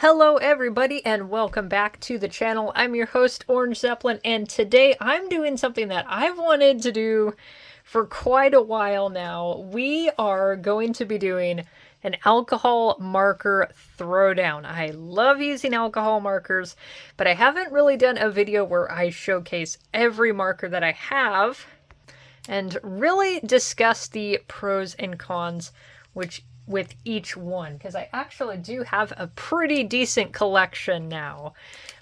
Hello everybody and welcome back to the channel. I'm your host Orange Zeppelin, and today I'm doing something that I've wanted to do for quite a while now. We are going to be doing an alcohol marker throwdown. I love using alcohol markers, but I haven't really done a video where I showcase every marker that I have and really discuss the pros and cons with each one, because I actually do have a pretty decent collection now.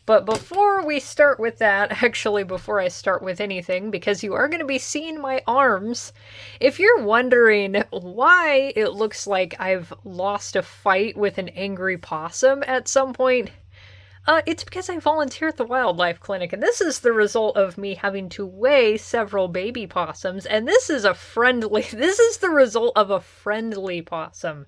But before we start with that, actually before I start with anything, because you are going to be seeing my arms, if you're wondering why it looks like I've lost a fight with an angry possum at some point, it's because I volunteer at the wildlife clinic, and this is the result of me having to weigh several baby possums, and this is the result of a friendly possum.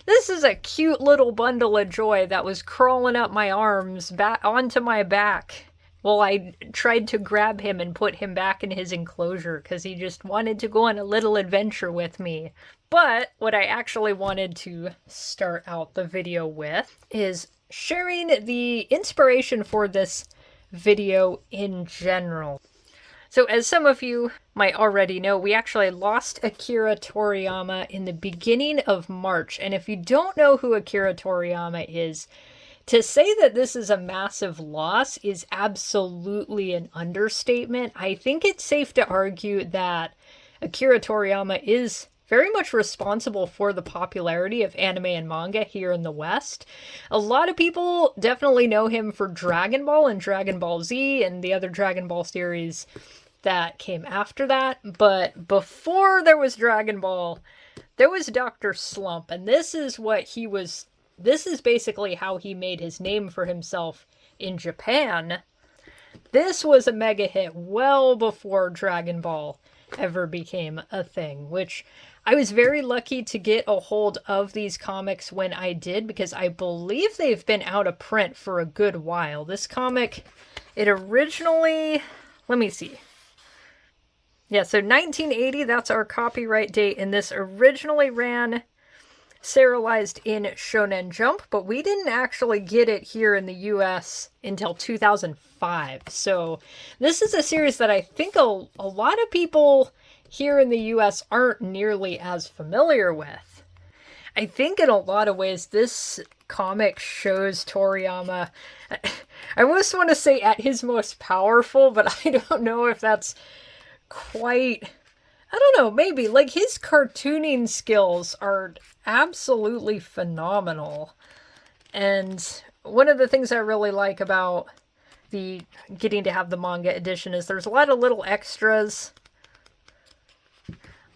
This is a cute little bundle of joy that was crawling up my arms, back onto my back, while I tried to grab him and put him back in his enclosure, because he just wanted to go on a little adventure with me. But what I actually wanted to start out the video with is sharing the inspiration for this video in general. So as some of you might already know, we actually lost Akira Toriyama in the beginning of March. And if you don't know who Akira Toriyama is, to say that this is a massive loss is absolutely an understatement. I think it's safe to argue that Akira Toriyama is very much responsible for the popularity of anime and manga here in the West. A lot of people definitely know him for Dragon Ball and Dragon Ball Z and the other Dragon Ball series that came after that. But before there was Dragon Ball, there was Dr. Slump, and this is basically how he made his name for himself in Japan. This was a mega hit well before Dragon Ball ever became a thing, which I was very lucky to get a hold of these comics when I did, because I believe they've been out of print for a good while. This comic, it originally, let me see. Yeah, so 1980, that's our copyright date, and this originally ran serialized in Shonen Jump, but we didn't actually get it here in the US until 2005. So this is a series that I think a lot of people here in the US aren't nearly as familiar with. I think in a lot of ways this comic shows Toriyama, I almost want to say at his most powerful, but I don't know if that's quite, I don't know, maybe. Like, his cartooning skills are absolutely phenomenal. And one of the things I really like about the getting to have the manga edition is there's a lot of little extras.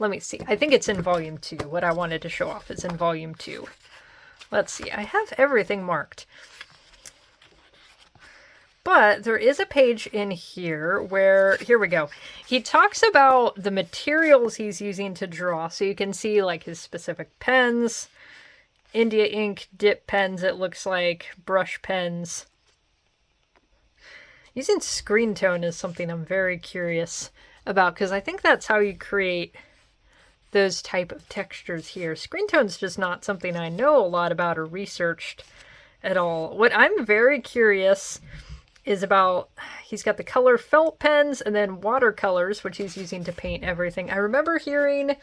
Let me see. I think it's in volume 2. What I wanted to show off is in volume 2. Let's see. I have everything marked. But there is a page in here where, here we go. He talks about the materials he's using to draw. So you can see like his specific pens, India ink, dip pens, it looks like, brush pens. Using screen tone is something I'm very curious about, because I think that's how you create those type of textures here. Screen tone's just not something I know a lot about or researched at all. What I'm very curious is about, he's got the color felt pens and then watercolors, which he's using to paint everything. I remember hearing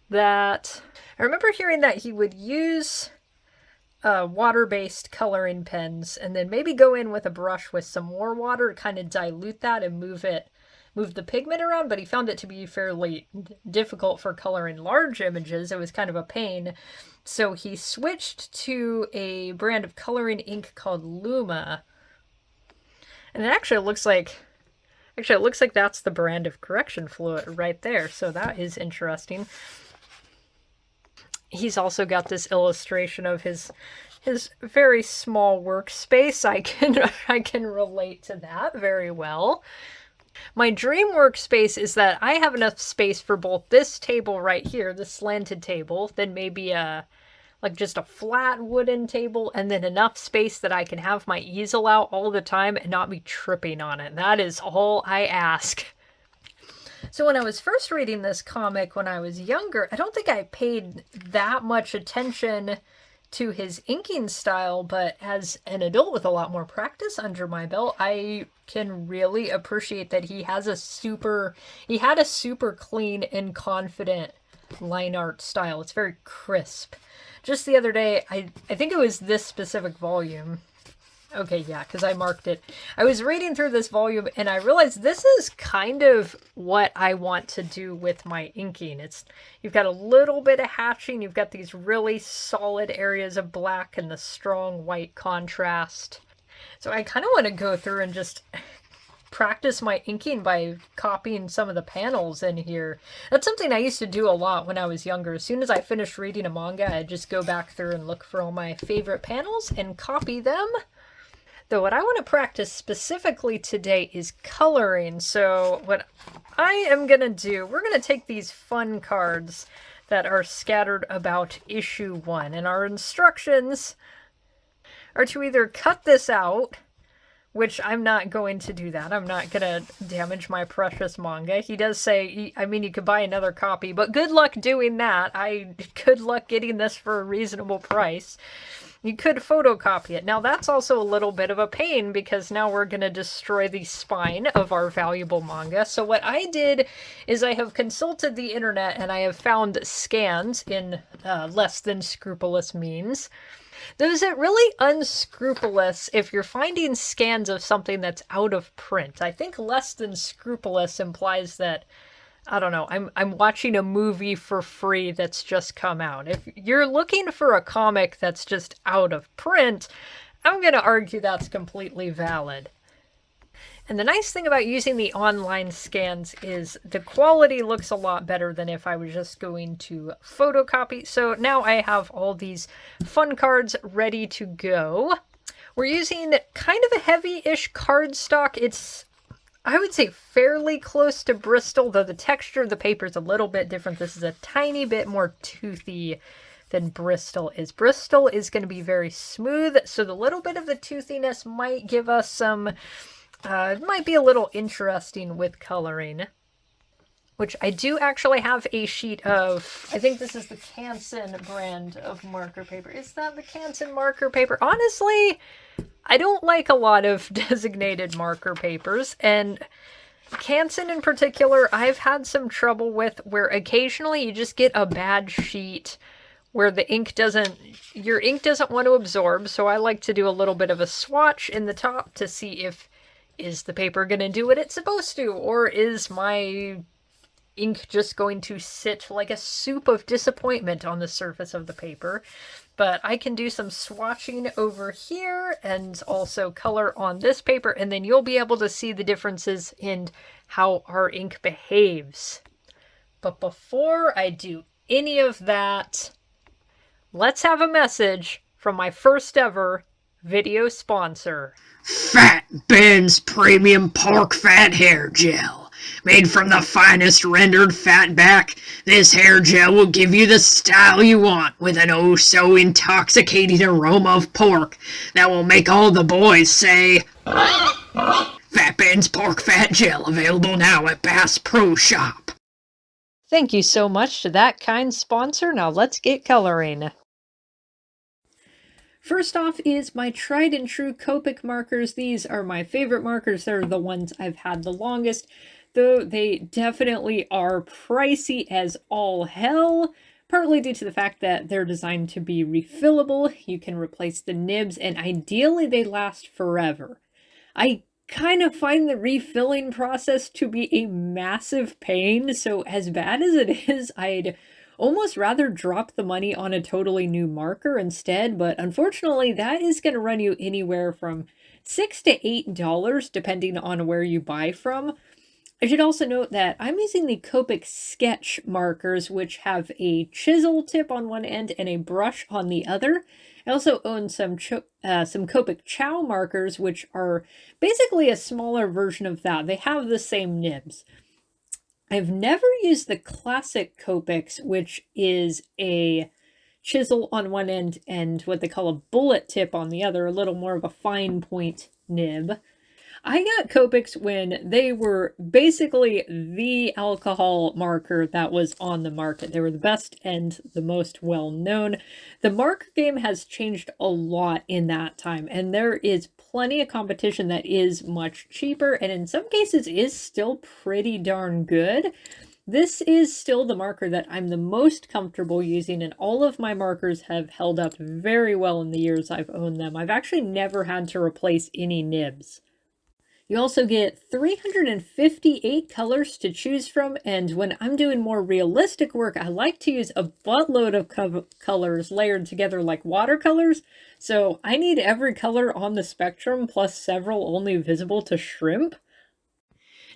that he would use water-based coloring pens and then maybe go in with a brush with some more water to kind of dilute that and move the pigment around, but he found it to be fairly difficult for coloring large images. It was kind of a pain. So he switched to a brand of coloring ink called Luma. And it actually looks like that's the brand of correction fluid right there. So that is interesting. He's also got this illustration of his very small workspace. I can relate to that very well. My dream workspace is that I have enough space for both this table right here, this slanted table, then maybe just a flat wooden table, and then enough space that I can have my easel out all the time and not be tripping on it. That is all I ask. So when I was first reading this comic when I was younger, I don't think I paid that much attention to his inking style, but as an adult with a lot more practice under my belt, I can really appreciate that he had a super clean and confident line art style. It's very crisp. Just the other day, I think it was this specific volume. Okay, yeah, because I marked it. I was reading through this volume and I realized this is kind of what I want to do with my inking. You've got a little bit of hatching, you've got these really solid areas of black and the strong white contrast. So I kind of want to go through and just practice my inking by copying some of the panels in here. That's something I used to do a lot when I was younger. As soon as I finished reading a manga, I'd just go back through and look for all my favorite panels and copy them. Though what I want to practice specifically today is coloring. So what I am going to do, we're going to take these fun cards that are scattered about issue 1. And our instructions are to either cut this out, which I'm not going to do that. I'm not going to damage my precious manga. He does say, I mean, you could buy another copy, but good luck doing that. Good luck getting this for a reasonable price. You could photocopy it. Now that's also a little bit of a pain because now we're going to destroy the spine of our valuable manga. So what I did is I have consulted the internet and I have found scans in less than scrupulous means. Those are really unscrupulous if you're finding scans of something that's out of print. I think less than scrupulous implies that, I don't know, I'm watching a movie for free that's just come out. If you're looking for a comic that's just out of print, I'm going to argue that's completely valid. And the nice thing about using the online scans is the quality looks a lot better than if I was just going to photocopy. So now I have all these fun cards ready to go. We're using kind of a heavy-ish cardstock. It's, I would say, fairly close to Bristol, though the texture of the paper is a little bit different. This is a tiny bit more toothy than Bristol is. Bristol is going to be very smooth, so the little bit of the toothiness might give us some, it might be a little interesting with coloring. Which I do actually have a sheet of, I think this is the Canson brand of marker paper. Is that the Canson marker paper? Honestly, I don't like a lot of designated marker papers, and Canson in particular, I've had some trouble with where occasionally you just get a bad sheet where the ink doesn't, your ink doesn't want to absorb, so I like to do a little bit of a swatch in the top to see if, is the paper going to do what it's supposed to, or is my ink just going to sit like a soup of disappointment on the surface of the paper. But I can do some swatching over here and also color on this paper, and then you'll be able to see the differences in how our ink behaves. But before I do any of that, let's have a message from my first ever video sponsor. Fat Ben's Premium Pork Fat Hair Gel. Made from the finest rendered fat back, this hair gel will give you the style you want with an oh-so intoxicating aroma of pork that will make all the boys say, Fat Ben's Pork Fat Gel, available now at Bass Pro Shop. Thank you so much to that kind sponsor. Now let's get coloring. First off is my tried and true Copic markers. These are my favorite markers. They're the ones I've had the longest, though they definitely are pricey as all hell, partly due to the fact that they're designed to be refillable. You can replace the nibs, and ideally they last forever. I kind of find the refilling process to be a massive pain, so as bad as it is, I'd almost rather drop the money on a totally new marker instead, but unfortunately that is going to run you anywhere from $6 to $8 depending on where you buy from. I should also note that I'm using the Copic sketch markers, which have a chisel tip on one end and a brush on the other. I also own some Copic Chow markers, which are basically a smaller version of that. They have the same nibs. I've never used the classic Copics, which is a chisel on one end and what they call a bullet tip on the other, a little more of a fine point nib. I got Copics when they were basically the alcohol marker that was on the market. They were the best and the most well known. The marker game has changed a lot in that time, and there is plenty of competition that is much cheaper and in some cases is still pretty darn good. This is still the marker that I'm the most comfortable using, and all of my markers have held up very well in the years I've owned them. I've actually never had to replace any nibs. You also get 358 colors to choose from, and when I'm doing more realistic work, I like to use a buttload of colors layered together like watercolors, so I need every color on the spectrum plus several only visible to shrimp.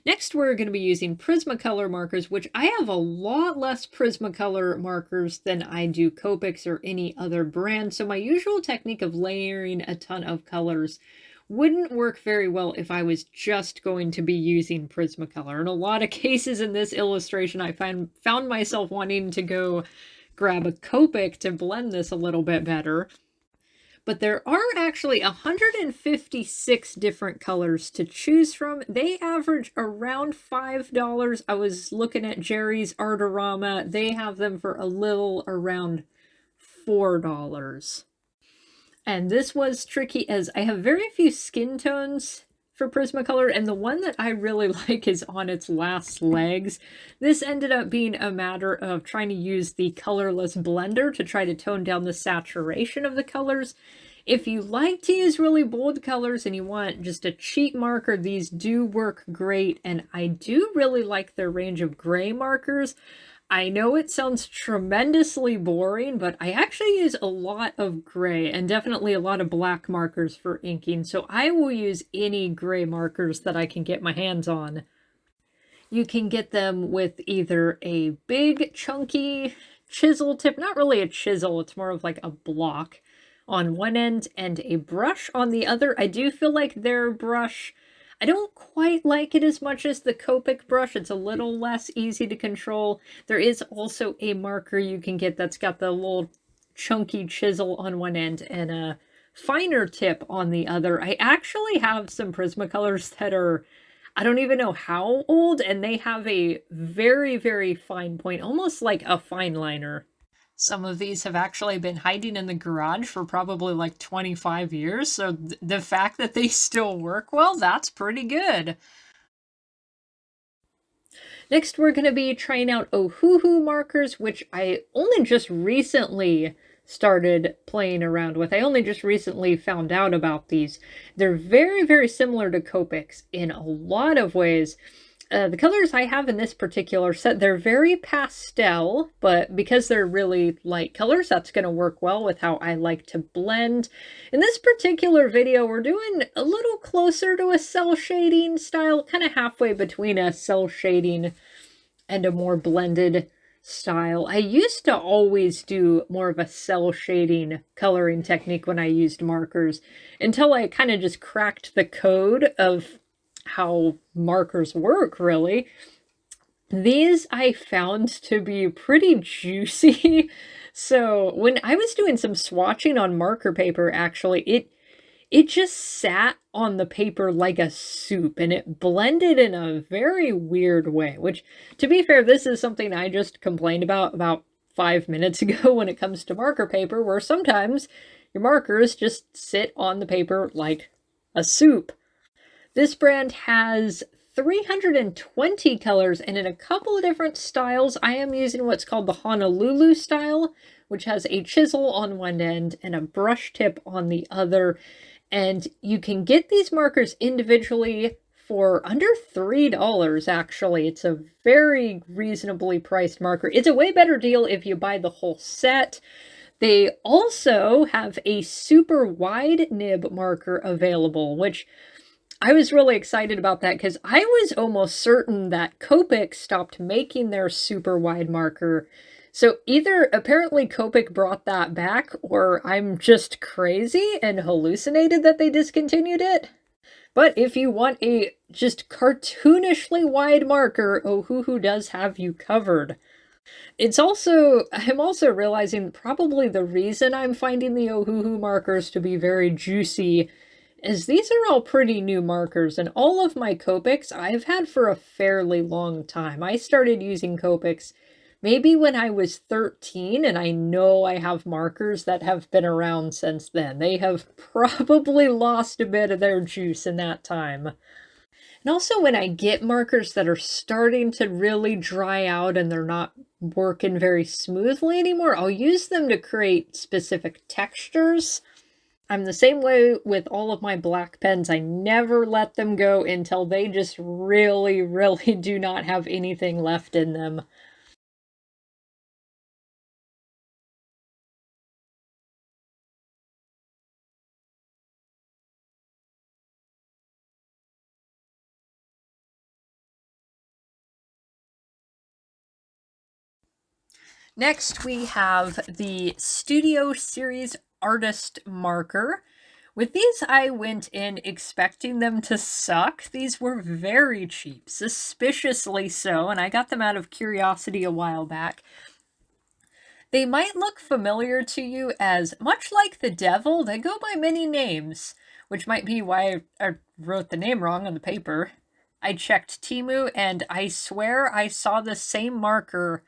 Next, we're going to be using Prismacolor markers, which I have a lot less Prismacolor markers than I do Copics or any other brand, so my usual technique of layering a ton of colors wouldn't work very well if I was just going to be using Prismacolor. In a lot of cases in this illustration, I found myself wanting to go grab a Copic to blend this a little bit better. But there are actually 156 different colors to choose from. They average around $5. I was looking at Jerry's Artorama. They have them for a little around $4. And this was tricky as I have very few skin tones for Prismacolor, and the one that I really like is on its last legs. This ended up being a matter of trying to use the colorless blender to try to tone down the saturation of the colors. If you like to use really bold colors and you want just a cheap marker, these do work great, and I do really like their range of gray markers. I know it sounds tremendously boring, but I actually use a lot of gray and definitely a lot of black markers for inking, so I will use any gray markers that I can get my hands on. You can get them with either a big, chunky chisel tip, not really a chisel, it's more of like a block on one end and a brush on the other. I do feel like their brush, I don't quite like it as much as the Copic brush. It's a little less easy to control. There is also a marker you can get that's got the little chunky chisel on one end and a finer tip on the other. I actually have some Prismacolors that are, I don't even know how old, and they have a very, very fine point, almost like a fine liner. Some of these have actually been hiding in the garage for probably like 25 years, so the fact that they still work well, that's pretty good. Next, we're going to be trying out Ohuhu markers, which I only just recently started playing around with. I only just recently found out about these. They're very, very similar to Copics in a lot of ways. The colors I have in this particular set, they're very pastel, but because they're really light colors, that's going to work well with how I like to blend. In this particular video, we're doing a little closer to a cell shading style, kind of halfway between a cell shading and a more blended style. I used to always do more of a cell shading coloring technique when I used markers, until I kind of just cracked the code of how markers work, really. These I found to be pretty juicy. So when I was doing some swatching on marker paper, actually, it just sat on the paper like a soup, and it blended in a very weird way, which, to be fair, this is something I just complained about 5 minutes ago when it comes to marker paper, where sometimes your markers just sit on the paper like a soup. This brand has 320 colors, and in a couple of different styles. I am using what's called the Honolulu style, which has a chisel on one end and a brush tip on the other. And you can get these markers individually for under $3, actually. It's a very reasonably priced marker. It's a way better deal if you buy the whole set. They also have a super wide nib marker available, which I was really excited about that because I was almost certain that Copic stopped making their super wide marker. So either apparently Copic brought that back, or I'm just crazy and hallucinated that they discontinued it. But if you want a just cartoonishly wide marker, Ohuhu does have you covered. I'm also realizing probably the reason I'm finding the Ohuhu markers to be very juicy As these are all pretty new markers, and all of my Copics I've had for a fairly long time. I started using Copics maybe when I was 13, and I know I have markers that have been around since then. They have probably lost a bit of their juice in that time. And also when I get markers that are starting to really dry out and they're not working very smoothly anymore, I'll use them to create specific textures. I'm the same way with all of my black pens. I never let them go until they just really, really do not have anything left in them. Next, we have the Studio Series Artist Marker. With these, I went in expecting them to suck. These were very cheap, suspiciously so, and I got them out of curiosity a while back. They might look familiar to you as, much like the devil, they go by many names, which might be why I wrote the name wrong on the paper. I checked Temu, and I swear I saw the same marker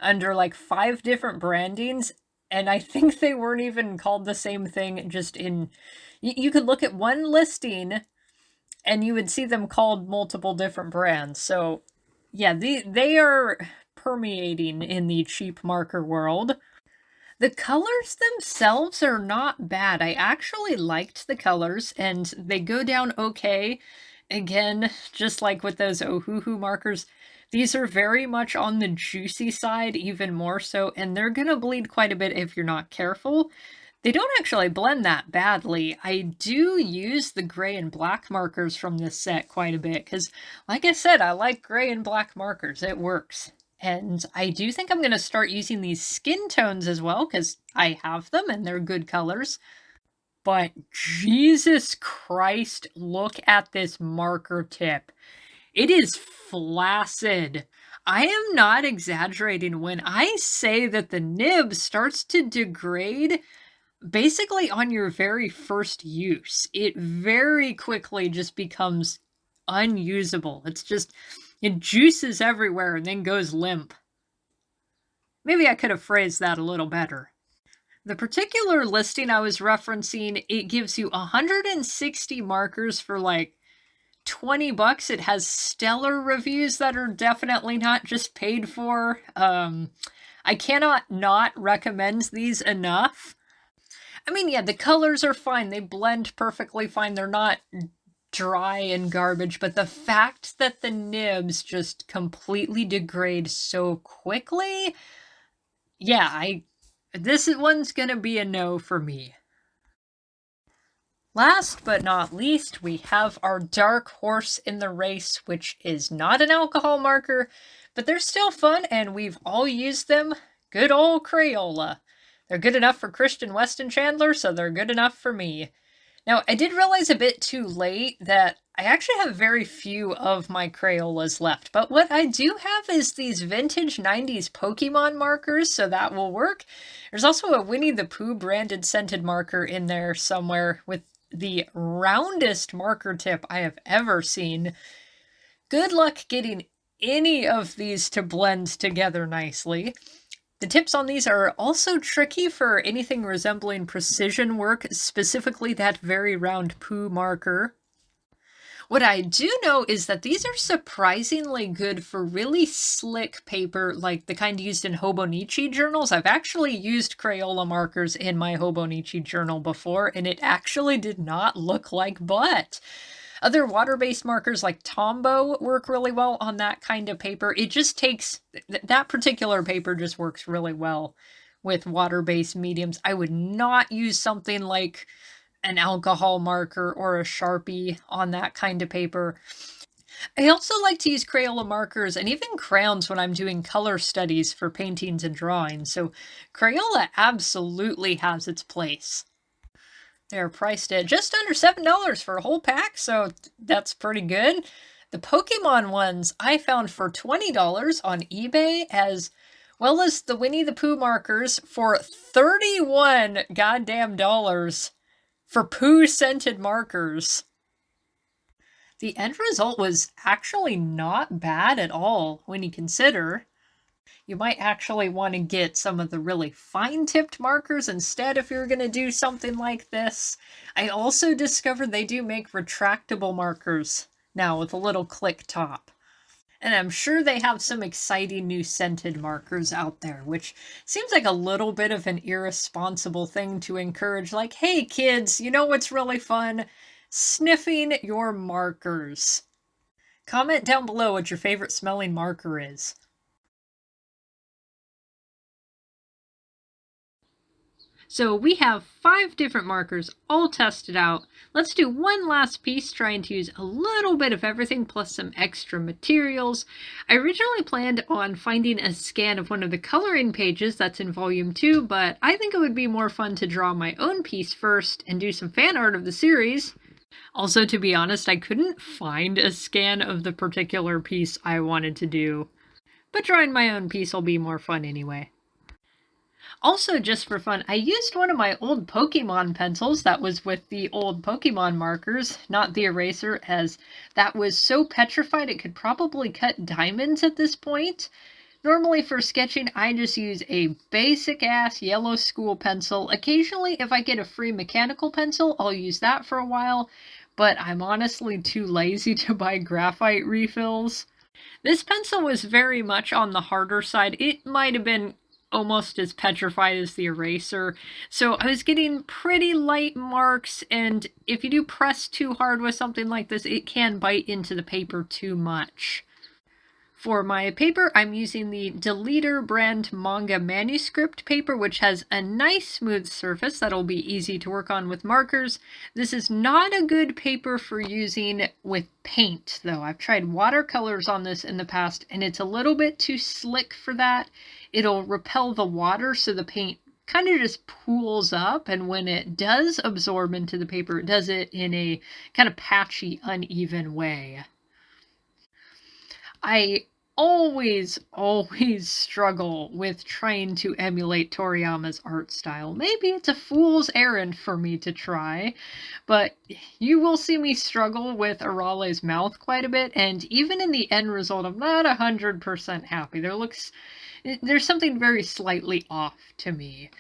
under like 5 different brandings, and I think they weren't even called the same thing, just in... You could look at one listing, and you would see them called multiple different brands. So, yeah, they are permeating in the cheap marker world. The colors themselves are not bad. I actually liked the colors, and they go down okay. Again, just like with those Ohuhu markers, these are very much on the juicy side, even more so, and they're gonna bleed quite a bit if you're not careful. They don't actually blend that badly. I do use the gray and black markers from this set quite a bit, because, like I said, I like gray and black markers. It works. And I do think I'm going to start using these skin tones as well, because I have them and they're good colors. But Jesus Christ, look at this marker tip. It is flaccid. I am not exaggerating when I say that the nib starts to degrade basically on your very first use. It very quickly just becomes unusable. It juices everywhere and then goes limp. Maybe I could have phrased that a little better. The particular listing I was referencing, it gives you 160 markers for like $20. It has stellar reviews that are definitely not just paid for. I cannot not recommend these enough. I mean, yeah, the colors are fine. They blend perfectly fine. They're not dry and garbage, but the fact that the nibs just completely degrade so quickly, yeah, this one's gonna be a no for me. Last but not least, we have our dark horse in the race, which is not an alcohol marker, but they're still fun, and we've all used them. Good old Crayola. They're good enough for Christian Weston Chandler, so they're good enough for me. Now, I did realize a bit too late that I actually have very few of my Crayolas left, but what I do have is these vintage 90s Pokemon markers, so that will work. There's also a Winnie the Pooh branded scented marker in there somewhere with the roundest marker tip I have ever seen. Good luck getting any of these to blend together nicely. The tips on these are also tricky for anything resembling precision work, specifically that very round Pooh marker. What I do know is that these are surprisingly good for really slick paper, like the kind used in Hobonichi journals. I've actually used Crayola markers in my Hobonichi journal before, and it actually did not look like butt. Other water-based markers like Tombow work really well on that kind of paper. It just takes... that particular paper just works really well with water-based mediums. I would not use something like an alcohol marker or a Sharpie on that kind of paper. I also like to use Crayola markers and even crayons when I'm doing color studies for paintings and drawings, so Crayola absolutely has its place. They're priced at just under $7 for a whole pack, so that's pretty good. The Pokemon ones I found for $20 on eBay, as well as the Winnie the Pooh markers for $31 goddamn dollars for poo-scented markers. The end result was actually not bad at all when you consider. You might actually want to get some of the really fine-tipped markers instead if you're going to do something like this. I also discovered they do make retractable markers now with a little click top. And I'm sure they have some exciting new scented markers out there, which seems like a little bit of an irresponsible thing to encourage. Like, hey kids, you know what's really fun? Sniffing your markers. Comment down below what your favorite smelling marker is. So we have 5 different markers all tested out. Let's do one last piece trying to use a little bit of everything plus some extra materials. I originally planned on finding a scan of one of the coloring pages that's in volume 2, but I think it would be more fun to draw my own piece first and do some fan art of the series. Also, to be honest, I couldn't find a scan of the particular piece I wanted to do, but drawing my own piece will be more fun anyway. Also, just for fun, I used one of my old Pokemon pencils that was with the old Pokemon markers, not the eraser, as that was so petrified it could probably cut diamonds at this point. Normally for sketching, I just use a basic-ass yellow school pencil. Occasionally, if I get a free mechanical pencil, I'll use that for a while, but I'm honestly too lazy to buy graphite refills. This pencil was very much on the harder side. It might have been almost as petrified as the eraser, so I was getting pretty light marks, and if you do press too hard with something like this, it can bite into the paper too much. For my paper, I'm using the Deleter brand manga manuscript paper, which has a nice smooth surface that'll be easy to work on with markers. This is not a good paper for using with paint, though. I've tried watercolors on this in the past, and it's a little bit too slick for that. It'll repel the water, so the paint kind of just pools up, and when it does absorb into the paper, it does it in a kind of patchy, uneven way. I always struggle with trying to emulate Toriyama's art style. Maybe it's a fool's errand for me to try, but you will see me struggle with Arare's mouth quite a bit, and even in the end result, I'm not 100% happy. There's something very slightly off to me.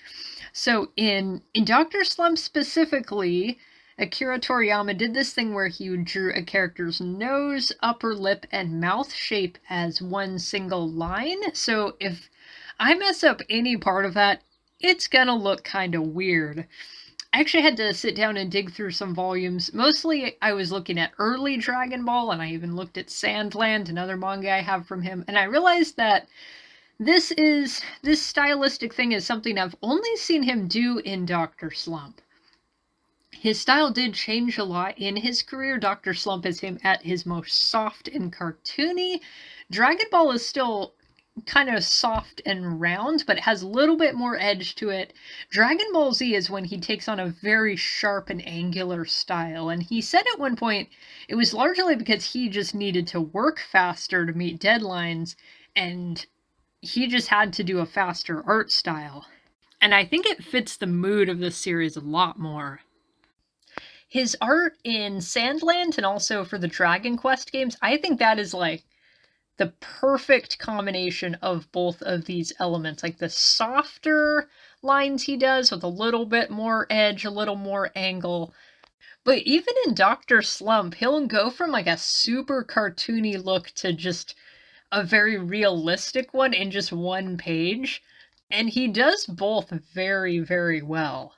So in Dr. Slump specifically, Akira Toriyama did this thing where he drew a character's nose, upper lip, and mouth shape as one single line. So if I mess up any part of that, it's gonna look kind of weird. I actually had to sit down and dig through some volumes. Mostly I was looking at early Dragon Ball, and I even looked at Sandland, another manga I have from him, and I realized that this stylistic thing is something I've only seen him do in Dr. Slump. His style did change a lot in his career. Dr. Slump is him at his most soft and cartoony. Dragon Ball is still kind of soft and round, but it has a little bit more edge to it. Dragon Ball Z is when he takes on a very sharp and angular style, and he said at one point it was largely because he just needed to work faster to meet deadlines, and he just had to do a faster art style. And I think it fits the mood of this series a lot more. His art in Sandland and also for the Dragon Quest games, I think that is like the perfect combination of both of these elements. Like the softer lines he does with a little bit more edge, a little more angle. But even in Dr. Slump, he'll go from like a super cartoony look to just a very realistic one in just one page. And he does both very, very well.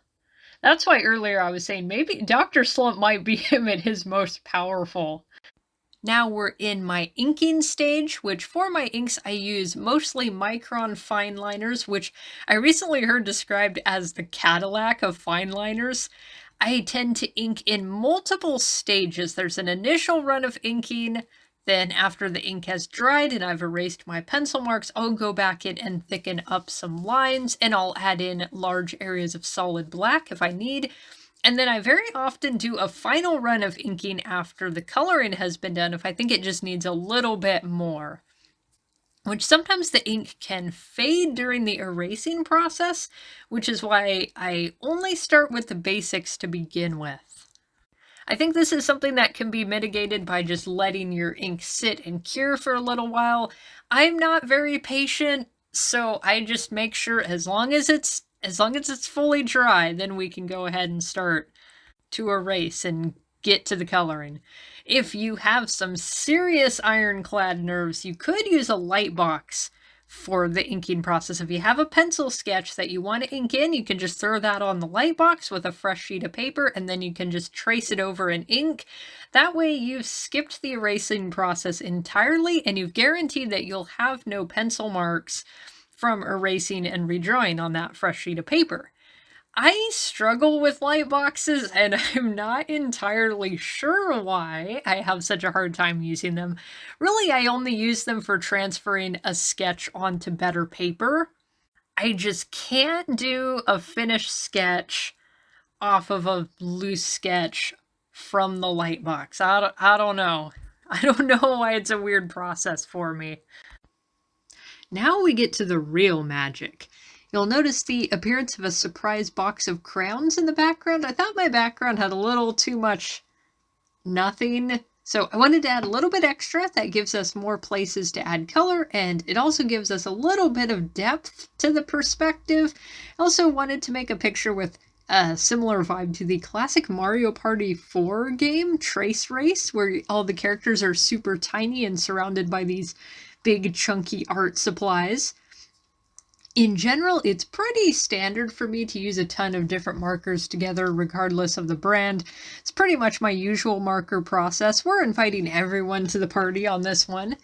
That's why earlier I was saying maybe Dr. Slump might be him at his most powerful. Now we're in my inking stage, which for my inks I use mostly micron fine liners, which I recently heard described as the Cadillac of fine liners. I tend to ink in multiple stages. There's an initial run of inking, then after the ink has dried and I've erased my pencil marks, I'll go back in and thicken up some lines, and I'll add in large areas of solid black if I need. And then I very often do a final run of inking after the coloring has been done if I think it just needs a little bit more. which sometimes the ink can fade during the erasing process, which is why I only start with the basics to begin with. I think this is something that can be mitigated by just letting your ink sit and cure for a little while. I'm not very patient, so I just make sure as long as it's fully dry, then we can go ahead and start to erase and get to the coloring. If you have some serious ironclad nerves, you could use a light box for the inking process. If you have a pencil sketch that you want to ink in, you can just throw that on the light box with a fresh sheet of paper, and then you can just trace it over in ink. That way you've skipped the erasing process entirely, and you've guaranteed that you'll have no pencil marks from erasing and redrawing on that fresh sheet of paper. I struggle with light boxes, and I'm not entirely sure why I have such a hard time using them. Really, I only use them for transferring a sketch onto better paper. I just can't do a finished sketch off of a loose sketch from the light box. I don't know. I don't know why it's a weird process for me. Now we get to the real magic. You'll notice the appearance of a surprise box of crayons in the background. I thought my background had a little too much nothing, so I wanted to add a little bit extra. That gives us more places to add color, and it also gives us a little bit of depth to the perspective. I also wanted to make a picture with a similar vibe to the classic Mario Party 4 game, Trace Race, where all the characters are super tiny and surrounded by these big chunky art supplies. In general, it's pretty standard for me to use a ton of different markers together regardless of the brand. It's pretty much my usual marker process. We're inviting everyone to the party on this one.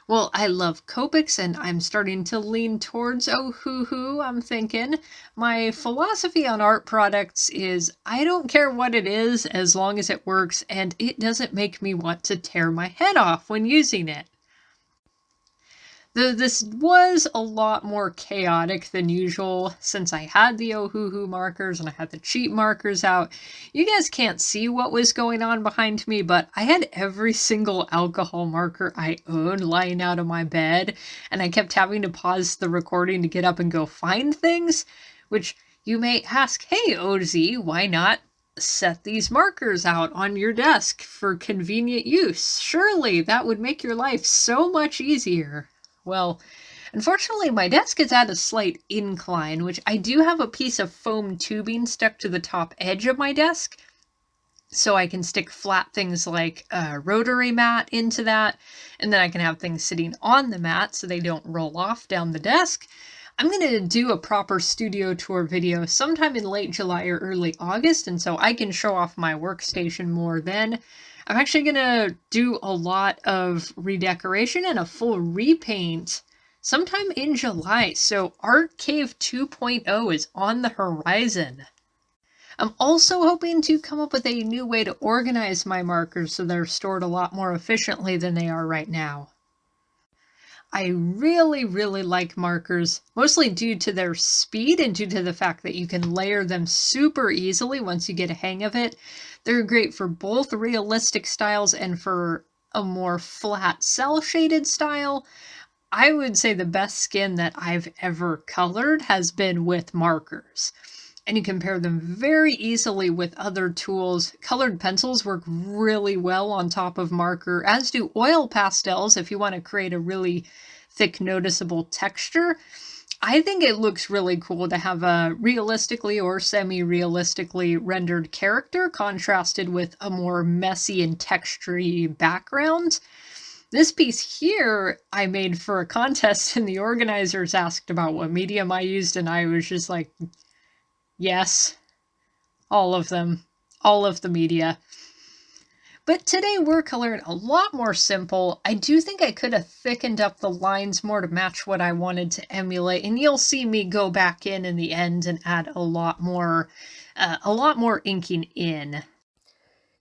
Well, I love Copics, and I'm starting to lean towards Ohuhu, I'm thinking. My philosophy on art products is I don't care what it is as long as it works, and it doesn't make me want to tear my head off when using it. Though this was a lot more chaotic than usual since I had the Ohuhu markers and I had the cheap markers out. You guys can't see what was going on behind me, but I had every single alcohol marker I owned lying out of my bed, and I kept having to pause the recording to get up and go find things, which you may ask, hey OZ, why not set these markers out on your desk for convenient use? Surely that would make your life so much easier. Well, unfortunately, my desk is at a slight incline, which I do have a piece of foam tubing stuck to the top edge of my desk, so I can stick flat things like a rotary mat into that, and then I can have things sitting on the mat so they don't roll off down the desk. I'm going to do a proper studio tour video sometime in late July or early August, and so I can show off my workstation more then. I'm actually going to do a lot of redecoration and a full repaint sometime in July, so Art Cave 2.0 is on the horizon. I'm also hoping to come up with a new way to organize my markers so they're stored a lot more efficiently than they are right now. I really like markers, mostly due to their speed and due to the fact that you can layer them super easily once you get a hang of it. They're great for both realistic styles and for a more flat cel-shaded style. I would say the best skin that I've ever colored has been with markers. And you can pair them very easily with other tools. Colored pencils work really well on top of marker, as do oil pastels if you want to create a really thick, noticeable texture. I think it looks really cool to have a realistically or semi-realistically rendered character contrasted with a more messy and textury background. This piece here I made for a contest, and the organizers asked about what medium I used, and I was just like, yes, all of them, all of the media. But today we're coloring a lot more simple. I do think I could have thickened up the lines more to match what I wanted to emulate, and you'll see me go back in the end and add a lot more inking in.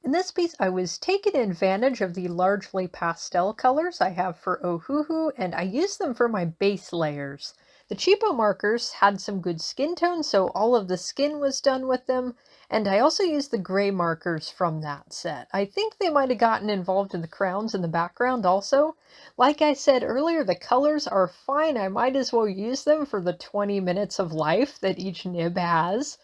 In this piece, I was taking advantage of the largely pastel colors I have for Ohuhu, and I used them for my base layers. The cheapo markers had some good skin tone, so all of the skin was done with them, And I also used the gray markers from that set. I think they might have gotten involved in the crowns in the background also. Like I said earlier, the colors are fine. I might as well use them for the 20 minutes of life that each nib has.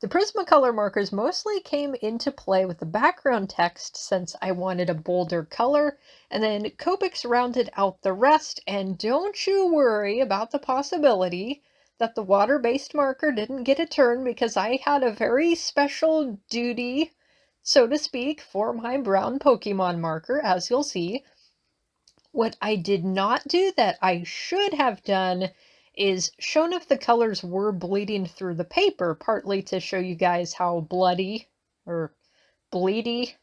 The Prismacolor markers mostly came into play with the background text since I wanted a bolder color, and then Copics rounded out the rest, and don't you worry about the possibility that the water-based marker didn't get a turn because I had a very special duty, so to speak, for my brown Pokemon marker, as you'll see. What I did not do that I should have done is shown if the colors were bleeding through the paper, partly to show you guys how bloody or bleedy,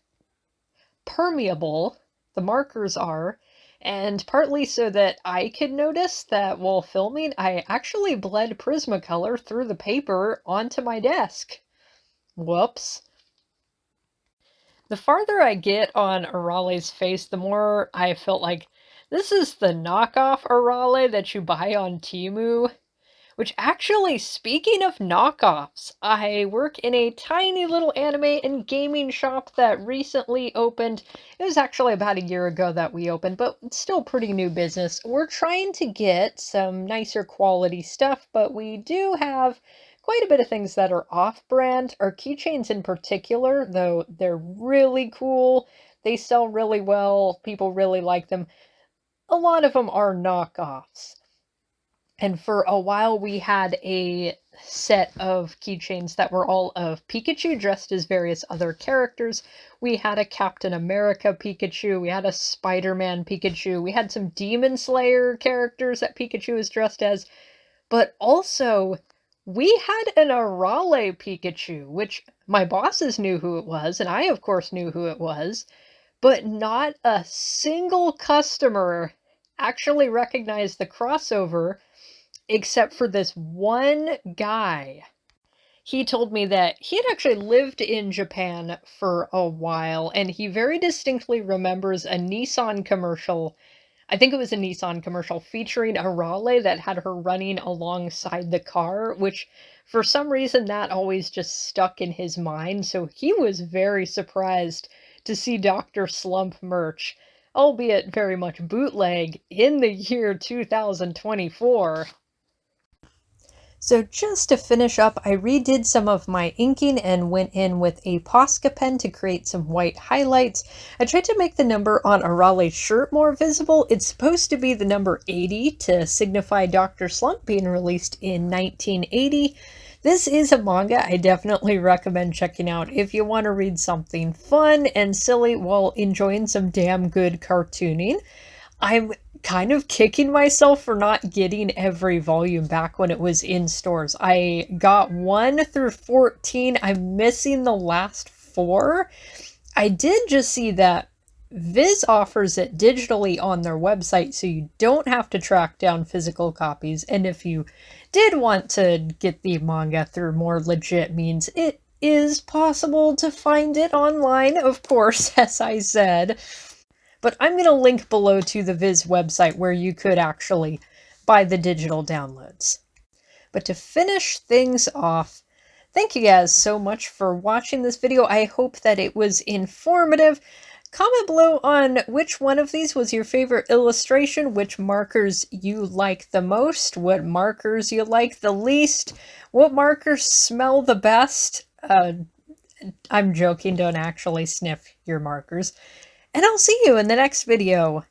permeable the markers are, and partly so that I could notice that while filming, I actually bled Prismacolor through the paper onto my desk. Whoops. The farther I get on Arale's face, the more I felt like this is the knockoff Arale that you buy on Temu. Which actually, speaking of knockoffs, I work in a tiny little anime and gaming shop that recently opened. It was actually about a year ago that we opened, but it's still pretty new business. We're trying to get some nicer quality stuff, but we do have quite a bit of things that are off-brand. Our keychains in particular, though they're really cool, they sell really well, people really like them. A lot of them are knockoffs. And for a while, we had a set of keychains that were all of Pikachu dressed as various other characters. We had a Captain America Pikachu, we had a Spider-Man Pikachu, we had some Demon Slayer characters that Pikachu was dressed as, but also we had an Arale Pikachu, which my bosses knew who it was, and I, of course, knew who it was, but not a single customer actually recognized the crossover except for this one guy. He told me that he had actually lived in Japan for a while, and he very distinctly remembers a Nissan commercial. I think it was a Nissan commercial featuring a Raleigh that had her running alongside the car, which for some reason that always just stuck in his mind, so he was very surprised to see Dr. Slump merch, albeit very much bootleg, in the year 2024. So just to finish up, I redid some of my inking and went in with a Posca pen to create some white highlights. I tried to make the number on Arale's shirt more visible. It's supposed to be the number 80 to signify Dr. Slump being released in 1980. This is a manga I definitely recommend checking out if you want to read something fun and silly while enjoying some damn good cartooning. I'm kind of kicking myself for not getting every volume back when it was in stores. I got 1 through 14. I'm missing the last 4. I did just see that Viz offers it digitally on their website, so you don't have to track down physical copies. And if you did want to get the manga through more legit means, it is possible to find it online, of course, as I said. But I'm going to link below to the Viz website where you could actually buy the digital downloads. But to finish things off, thank you guys so much for watching this video. I hope that it was informative. Comment below on which one of these was your favorite illustration, which markers you like the most, what markers you like the least, what markers smell the best. I'm joking, don't actually sniff your markers. And I'll see you in the next video.